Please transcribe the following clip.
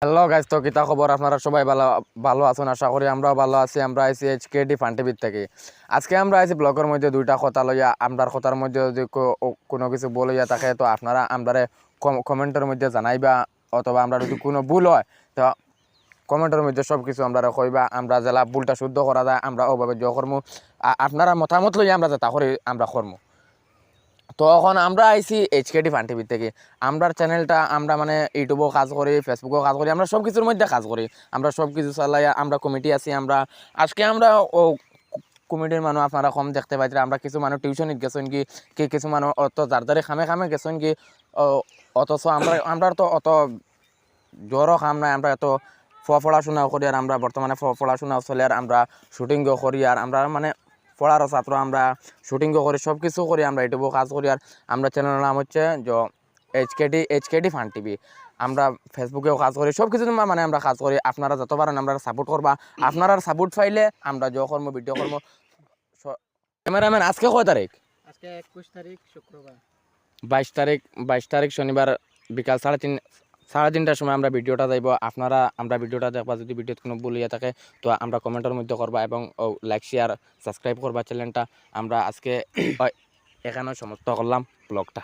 Hello guys, তো কিতা খবর? আপনারা সবাই ভালো ভালো আছেন আশা করি। আমরাও ভালো আছি। আমরা আইছি এইচকেডি ফান টিভির থেকে। আজকে আমরা আইছি ব্লগের মধ্যে দুইটা কথা লইয়া। আমরার কথার মধ্যে যদি কোনো কিছু বলিয়া থাকে তো আপনারা আমরারে কমেন্টের মধ্যে জানাইবা, অথবা আমরা যদি কোনো ভুল হয় তো কমেন্টের মধ্যে সব কিছু আমরা কইবা। আমরা জেলা ভুলটা শুদ্ধ করা যায় আমরা ওভাবে জয় কর্ম। আপনারা মতামত লইয়া আমরা যেটা করি আমরা কর্ম। তো এখন আমরা আইছি এইচকেডি ফান টিভি থেকে। আমরার চ্যানেলটা আমরা মানে ইউটিউবেও কাজ করি, ফেসবুকেও কাজ করি, আমরা সব কিছুর মধ্যে কাজ করি। আমরা সব কিছু চালাই, আমরা কমিটি আছি। আজকে আমরা ও কমিটির মানুষ আপনারা কম দেখতে পাইতে। আমরা কিছু মানুষ টিউশনিত গেছেন কি কিছু মানুষ অত যার খামে খামে গেছেন কি, অথচ আমরা তো অত জোরও খাম নাই। আমরা এত পড়াশোনাও করি, আর আমরা বর্তমানে পড়াশোনাও চলে, আর আমরা শুটিংও করি, আর আমরা মানে পড়ারও ছাত্র। আমরা শুটিংও করি, সব কিছু করি, আমরা ইউটিউবেও কাজ করি। আর আমরা চ্যানেলের নাম হচ্ছে এইচকেডি ফান টিভি। আমরা ফেসবুকেও কাজ করি, সব কিছু মানে আমরা কাজ করি। আপনারা যত পারেন আমরা সাপোর্ট করবা। আপনারা সাপোর্ট পাইলে আমরা কর্ম ভিডিও কর্ম। ক্যামেরাম্যান, আজকে কয় তারিখ? আজকে 21 তারিখ শুক্রবার। 22 তারিখ শনিবার বিকাল 3:30টার সময় আমরা ভিডিওটা যাইব। আপনারা আমরা ভিডিওটা দেখবা। যদি ভিডিওতে কোনো ভুল হয়ে থাকে তো আমরা কমেন্টের মধ্যে করবা, এবং লাইক শেয়ার সাবস্ক্রাইব করবা চ্যানেলটা। আমরা আজকে এখানে সমাপ্ত করলাম ব্লগটা।